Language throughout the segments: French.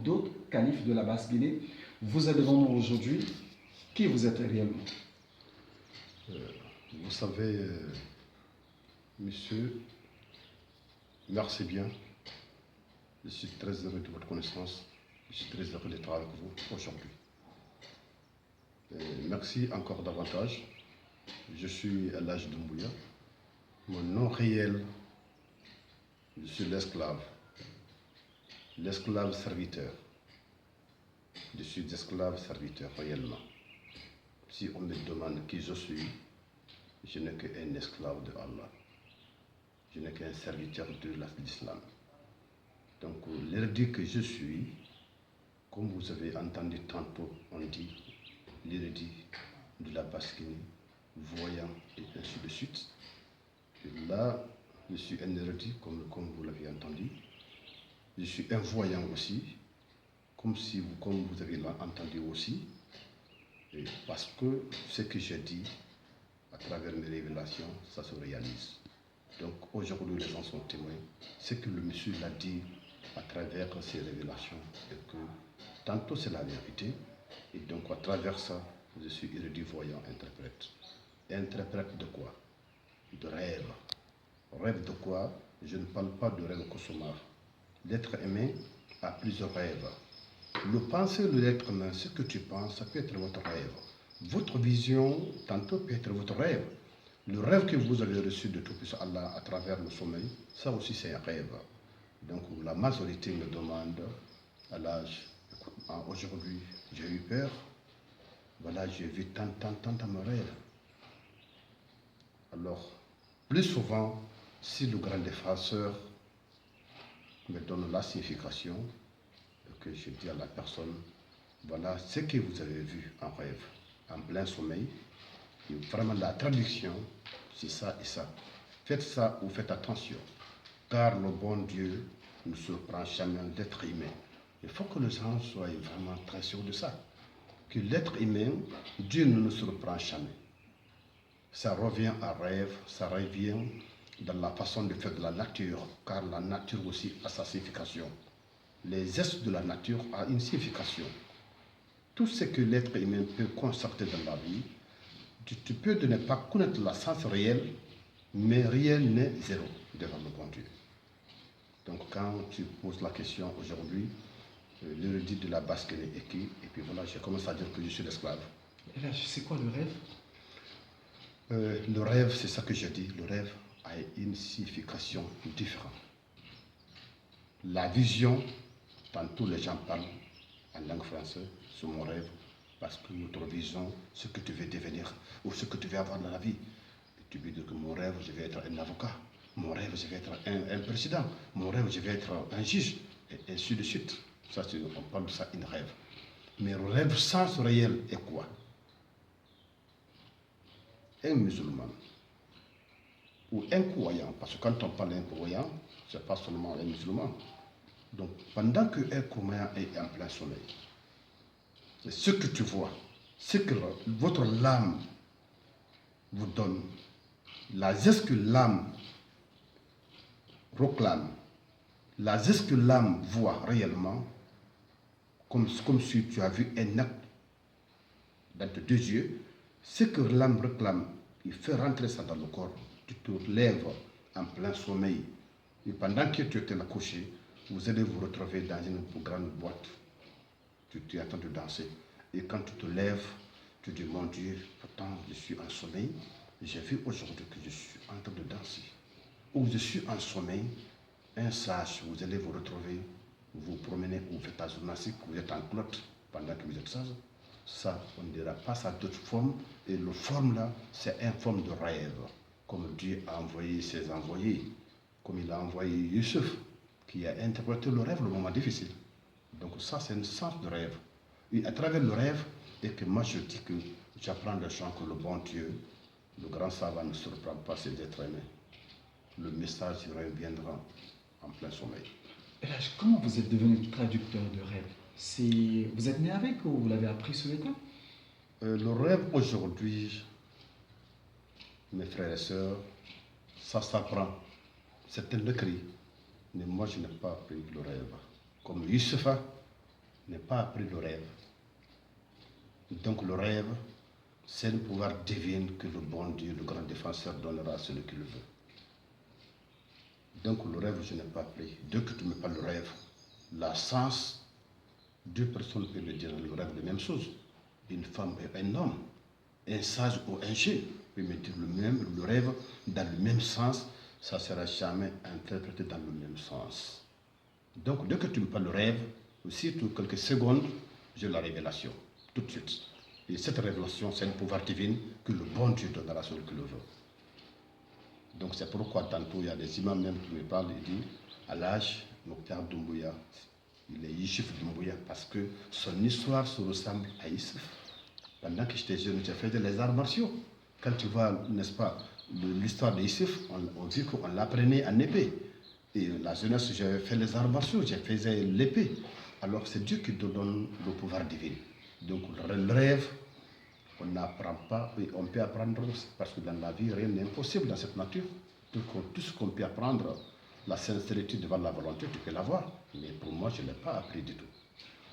d'autres, calife de la Basse-Guinée. Vous êtes devant nous aujourd'hui. Qui vous êtes réellement? Vous savez, monsieur, merci bien. Je suis très heureux de votre connaissance. Je suis très heureux d'être avec vous aujourd'hui. Merci encore davantage. Je suis Elhadji Doumbouya. Mon nom réel, je suis l'esclave serviteur. Je suis esclave serviteur réellement. Si on me demande qui je suis, je n'ai qu'un esclave de Allah. Je n'ai qu'un serviteur de l'islam. Donc, l'érudit que je suis, comme vous avez entendu tantôt, on dit l'érudit de la Basse-Guinée, voyant et ainsi de suite. Et là, je suis un érudit, comme vous l'avez entendu. Je suis un voyant aussi, comme vous avez entendu aussi. Et parce que ce que j'ai dit, à travers mes révélations, ça se réalise. Donc aujourd'hui, les gens sont témoins. Ce que le monsieur l'a dit à travers ses révélations, et que tantôt c'est la vérité. Et donc à travers ça, je suis érudit, voyant, interprète. Interprète de quoi? De rêve. Rêve de quoi? Je ne parle pas de rêve cauchemar. L'être humain a plusieurs rêves. Le penser de l'être humain, ce que tu penses, ça peut être votre rêve. Votre vision, tantôt, peut être votre rêve. Le rêve que vous avez reçu de Tout-Puissant Allah à travers le sommeil, ça aussi c'est un rêve. Donc la majorité me demande à l'âge, aujourd'hui j'ai eu peur, voilà, j'ai vu tant à mes rêves. Alors, plus souvent, si le grand défenseur me donne la signification, que je dis à la personne, voilà ce que vous avez vu en rêve, en plein sommeil, et vraiment la traduction, c'est ça et ça. Faites ça ou faites attention, car le bon Dieu ne surprend jamais l'être humain. Il faut que les gens soient vraiment très sûrs de ça, que l'être humain, Dieu ne nous surprend jamais. Ça revient à rêve, ça revient dans la façon de faire de la nature, car la nature aussi a sa signification. Les gestes de la nature ont une signification. Tout ce que l'être humain peut constater dans la vie, tu peux ne pas connaître la sens réel, mais rien n'est zéro devant le bon Dieu. Donc quand tu poses la question aujourd'hui, l'érudit de la Basse-Guinée est qui? Et puis voilà, j'ai commencé à dire que je suis l'esclave. Et là, c'est quoi le rêve? Le rêve, c'est ça que je dis, le rêve a une signification différente. La vision, tantôt les gens parlent en langue française sur mon rêve, parce que notre vision, ce que tu veux devenir ou ce que tu veux avoir dans la vie. Tu veux dire que mon rêve, je vais être un avocat, mon rêve, je vais être un président, mon rêve, je vais être un juge, et ainsi de suite. Ça, on parle de ça, un rêve. Mais le rêve sens réel est quoi? Un musulman ou un croyant, parce que quand on parle d'un croyant, ce n'est pas seulement un musulman. Donc, pendant qu'un croyant est en plein sommeil, c'est ce que tu vois, ce que votre âme vous donne, la geste que l'âme proclame, la geste que l'âme voit réellement, comme si tu as vu un acte dans tes deux yeux, ce que l'âme réclame, il fait rentrer ça dans le corps, tu te lèves en plein sommeil, et pendant que tu étais là couché, vous allez vous retrouver dans une grande boîte. Tu es en train de danser. Et quand tu te lèves, tu dis, mon Dieu, pourtant je suis en sommeil. J'ai vu aujourd'hui que je suis en train de danser. Ou je suis en sommeil, un sage, vous allez vous retrouver, vous promenez, vous faites la gymnastique, vous êtes en clotte pendant que vous êtes sage. Ça, on ne dira pas ça d'autres formes. Et le forme là, c'est une forme de rêve. Comme Dieu a envoyé ses envoyés, comme il a envoyé Yusuf, qui a interprété le rêve, le moment difficile. Donc ça, c'est un sens de rêve. Et à travers le rêve, et que moi je dis que j'apprends le chant que le bon Dieu, le grand savant ne surprend pas ses êtres humains. Le message reviendra en plein sommeil. Et là, comment vous êtes devenu traducteur de rêve? Vous êtes né avec ou vous l'avez appris sur le temps? Le rêve aujourd'hui, mes frères et sœurs, ça s'apprend. C'est un écrit. Mais moi, je n'ai pas appris le rêve. Comme Youssef, n'ai pas appris le rêve. Donc le rêve, c'est le pouvoir divin que le bon Dieu, le grand défenseur, donnera à celui qui le veut. Donc le rêve, je n'ai pas appris. Dès que tu me parles de rêve, la sens, deux personnes peuvent me dire le rêve la même chose. Une femme et un homme, un sage ou un jeune peuvent me dire le rêve dans le même sens, ça ne sera jamais interprété dans le même sens. Donc dès que tu me parles de rêve, aussitôt quelques secondes, j'ai la révélation, tout de suite. Et cette révélation, c'est le pouvoir divin que le bon Dieu donnera à celui qui le veut. Donc c'est pourquoi tantôt il y a des imams même qui me parlent et disent à l'âge, Mokhtar Doumbouya, il est Yusuf Doumbouya parce que son histoire se ressemble à Yusuf. Pendant que j'étais jeune, j'ai fait des arts martiaux. Quand tu vois, n'est-ce pas, l'histoire de Yusuf, on dit qu'on l'apprenait en épée. Et la jeunesse, j'avais fait les arts martiaux, j'ai fait l'épée. Alors c'est Dieu qui te donne le pouvoir divin. Donc le rêve, on n'apprend pas, et on peut apprendre, parce que dans la vie, rien n'est impossible dans cette nature. Donc tout ce qu'on peut apprendre, la sincérité devant la volonté, tu peux l'avoir. Mais pour moi, je ne l'ai pas appris du tout.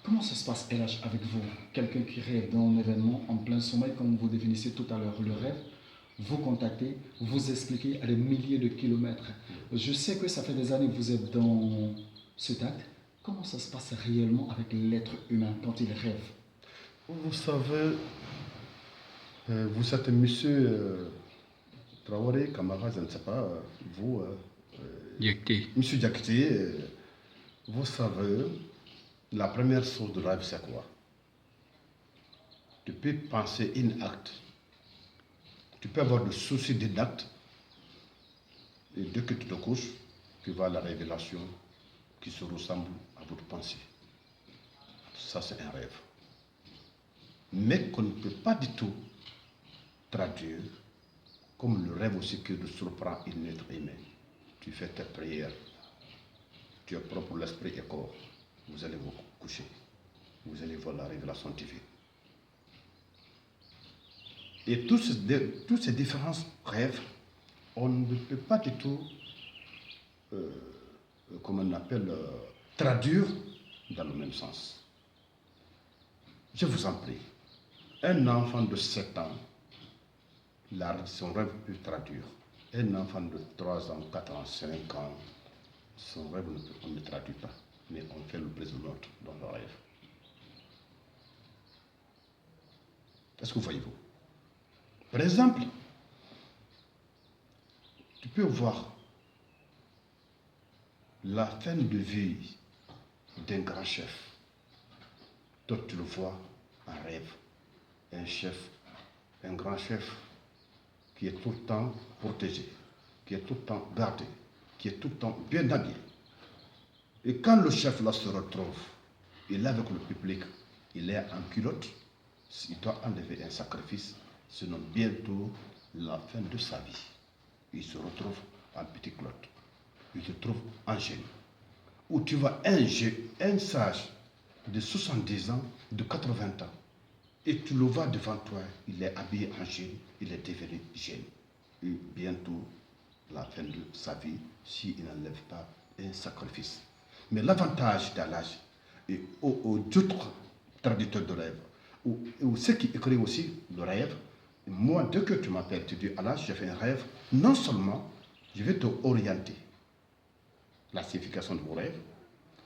Comment ça se passe, LH, avec vous? Quelqu'un qui rêve d'un événement en plein sommeil, comme vous définissez tout à l'heure le rêve, vous contactez, vous expliquez à des milliers de kilomètres. Je sais que ça fait des années que vous êtes dans cet acte. Comment ça se passe réellement avec l'être humain quand il rêve? Vous savez, vous êtes monsieur Traoré, camarade, je ne sais pas, vous, monsieur Diakité, vous savez, la première source de rêve, c'est quoi? Tu peux penser un acte, tu peux avoir le souci d'un acte, et dès que tu te couches, tu vois la révélation qui se ressemble à votre pensée. Ça, c'est un rêve. Mais qu'on ne peut pas du tout traduire comme le rêve aussi que nous surprend un être humain. Tu fais tes prières, tu es propre pour l'esprit et corps. Vous allez vous coucher, vous allez voir la révélation divine. Et tous ces différents rêves, on ne peut pas du tout, comme on appelle, traduire dans le même sens. Je vous en prie, un enfant de 7 ans, son rêve peut traduire. Un enfant de 3 ans, 4 ans, 5 ans, son rêve, on ne traduit pas, mais on fait le brise de l'autre dans le rêve. Est-ce que vous voyez-vous? Par exemple, tu peux voir la fin de vie d'un grand chef. Toi, tu le vois en rêve. Un chef, un grand chef qui est tout le temps protégé, qui est tout le temps gardé, qui est tout le temps bien habillé. Et quand le chef là se retrouve, il est avec le public, il est en culotte, il doit enlever un sacrifice, sinon bientôt la fin de sa vie. Il se retrouve en petit culotte, il se trouve en jeune. Ou tu vois un sage de 70 ans, de 80 ans, et tu le vois devant toi, il est habillé en jeune, il est devenu jeune. Et bientôt, la fin de sa vie, s'il n'enlève pas un sacrifice. Mais l'avantage de l'âge, et aux autres traducteurs de rêve, ou ceux qui écrivent aussi le rêve, moi, dès que tu m'appelles, tu dis, Allah, j'ai fait un rêve, non seulement je vais te orienter la signification de vos rêves,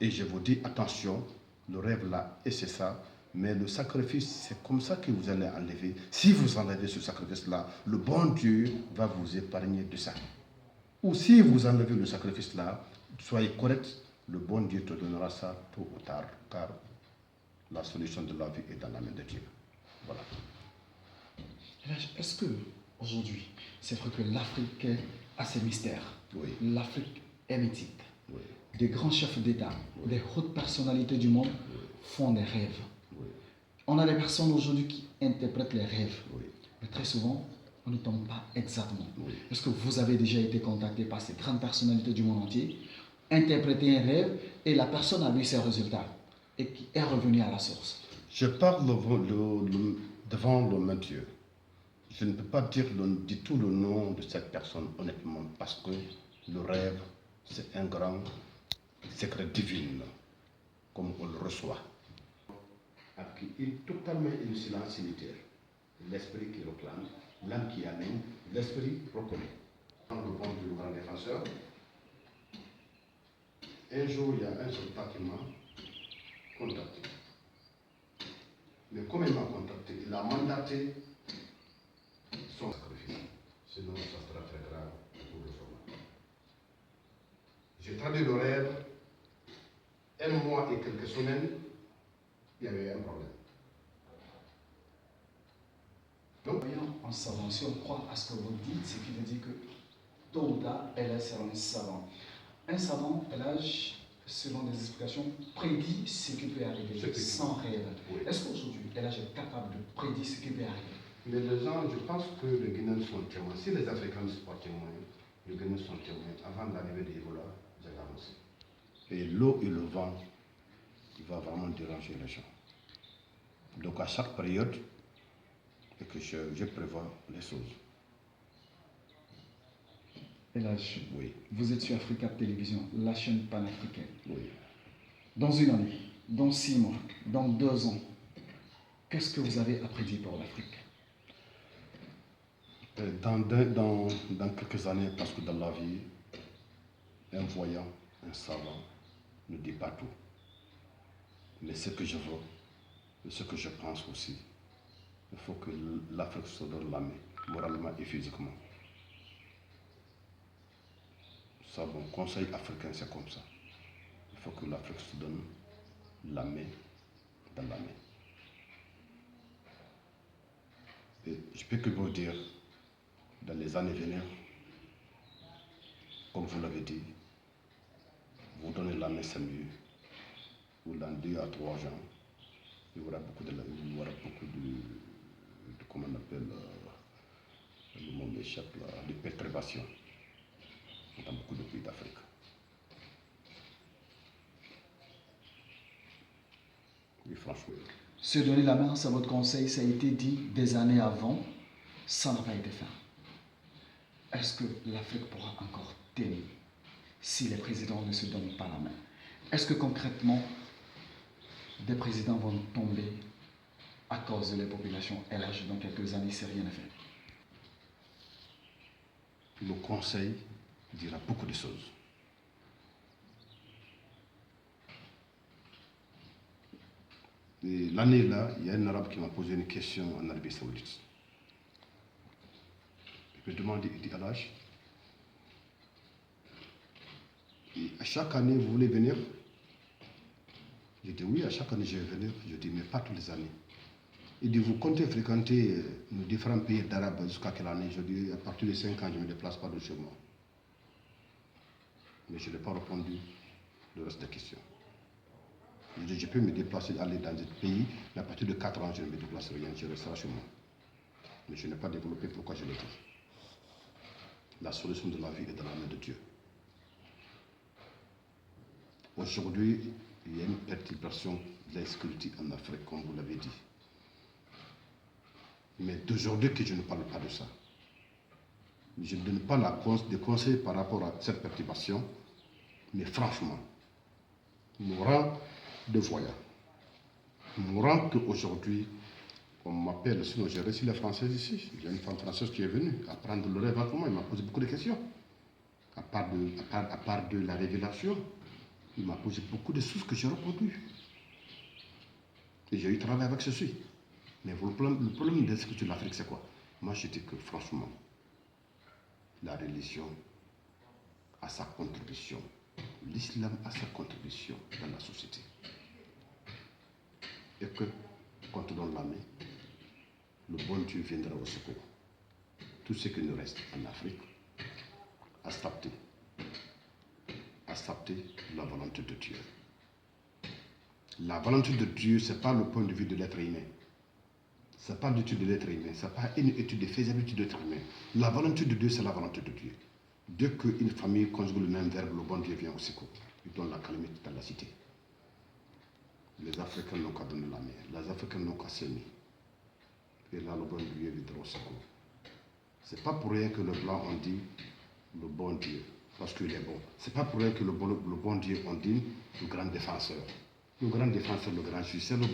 et je vous dis, attention, le rêve là, et c'est ça, mais le sacrifice, c'est comme ça que vous allez enlever. Si vous enlevez ce sacrifice-là, le bon Dieu va vous épargner de ça. Ou si vous enlevez le sacrifice-là, soyez correct, le bon Dieu te donnera ça tôt ou tard, car la solution de la vie est dans la main de Dieu. Voilà. Est-ce que aujourd'hui, c'est vrai que l'Afrique a ses mystères? Oui. L'Afrique est mythique. Oui. Des grands chefs d'État, Oui. des hautes personnalités du monde font des rêves. Oui. On a des personnes aujourd'hui qui interprètent les rêves, Oui. mais très souvent, on ne tombe pas exactement. Oui. Est-ce que vous avez déjà été contacté par ces grandes personnalités du monde entier, interprété un rêve et la personne a vu ses résultats et qui est revenue à la source? Je parle devant le même Dieu. Je ne peux pas dire du tout le nom de cette personne, honnêtement, parce que le rêve, c'est un grand secret divin, comme on le reçoit. totalement un silence unitaire. L'esprit qui réclame, l'âme qui amène, l'esprit reconnaît. Dans le bon du grand défenseur, un jour, il y a un soldat qui m'a contacté. Mais comme il m'a contacté, il a mandaté son sacrifice. Sinon, ça sera très grave pour le soldat. J'ai traduit le rêve. Un mois et quelques semaines, il y avait un problème. Donc, en savant, si on croit à ce que vous dites, ce qui veut dire que tôt ou tard, elle sera un savant. Un savant, selon des explications, prédit ce qui peut arriver sans rêve. Oui. Est-ce qu'aujourd'hui, LH est capable de prédire ce qui peut arriver? Mais les gens, je pense que les Guinéens sont témoins. Si les Africains sont témoins, les Guinéens sont témoins. Avant l'arrivée de Ebola, j'ai annoncé. Et l'eau et le vent, il va vraiment déranger les gens. Donc à chaque période, que je prévois les choses. LH, Oui. vous êtes sur Africa Télévision, la chaîne panafricaine. Oui. Dans une année, dans 6 mois, dans 2 ans, qu'est-ce que vous avez à prédire pour l'Afrique? Dans quelques années, parce que dans la vie, un voyant, un savant ne dit pas tout. Mais ce que je veux, ce que je pense aussi, il faut que l'Afrique se donne la main, moralement et physiquement. Ça, mon conseil africain, c'est comme ça. Il faut que l'Afrique se donne la main dans la main. Et je peux que vous dire, dans les années à venir, comme vous l'avez dit, vous donnez la main, c'est mieux. Ou dans 2 à 3 ans, il y aura beaucoup de comment on appelle, le mot m'échappe là, de perturbations dans beaucoup de pays d'Afrique. Oui, franchement. Se donner la main, c'est votre conseil, ça a été dit des années avant, ça n'a pas été fait. Est-ce que l'Afrique pourra encore tenir si les présidents ne se donnent pas la main? Est-ce que concrètement, des présidents vont tomber à cause de la population LH dans quelques années si rien n'est fait? Le conseil dira beaucoup de choses. Et l'année là, il y a un arabe qui m'a posé une question en Arabie Saoudite. Il me demande, il dit LH, et à chaque année vous voulez venir? Je dis oui, à chaque année je vais venir. Je dis mais pas toutes les années. Il dit vous comptez fréquenter nos différents pays d'Arabes jusqu'à quelle année? Je dis à partir de 5 ans je ne me déplace pas de chez moi. Mais je n'ai pas répondu le reste des questions. Je dis je peux me déplacer, aller dans un pays, mais à partir de 4 ans je ne me déplace rien, je resterai chez moi. Mais je n'ai pas développé pourquoi je l'ai dit. La solution de la vie est dans la main de Dieu. Aujourd'hui, il y a une perturbation de la sécurité en Afrique, comme vous l'avez dit. Mais d'aujourd'hui que je ne parle pas de ça. Je ne donne pas de conseils par rapport à cette perturbation, mais franchement, mon rang de voyant, mon rang qu'aujourd'hui, on m'appelle, sinon j'ai reçu les Françaises ici. Il y a une femme française qui est venue apprendre le rêve avec moi, il m'a posé beaucoup de questions. À part de la révélation, il m'a posé beaucoup de choses que j'ai répondues. Et j'ai eu travail avec ceci. Mais le problème de ce que l'Afrique, c'est quoi? Moi, je dis que franchement, la religion a sa contribution. L'islam a sa contribution dans la société. Et que, quand on donne la main, le bon Dieu viendra au secours. Tout ce qui nous reste en Afrique, accepter la volonté de Dieu. La volonté de Dieu, ce n'est pas le point de vue de l'être humain. Ce n'est pas l'étude de l'être humain. Ce n'est pas une étude de faisabilité de l'être humain. La volonté de Dieu, c'est la volonté de Dieu. Dès qu'une famille conjugue le même verbe, le bon Dieu vient au secours. Il donne la calamité dans la cité. Les Africains n'ont qu'à donner la main. Les Africains n'ont qu'à s'aimer. Et là, le bon Dieu viendra au secours. Ce n'est pas pour rien que le blanc, on dit le bon Dieu, parce qu'il est bon. Ce n'est pas pour rien que le bon Dieu, on dit le grand défenseur. Le grand défenseur, le grand juge, c'est le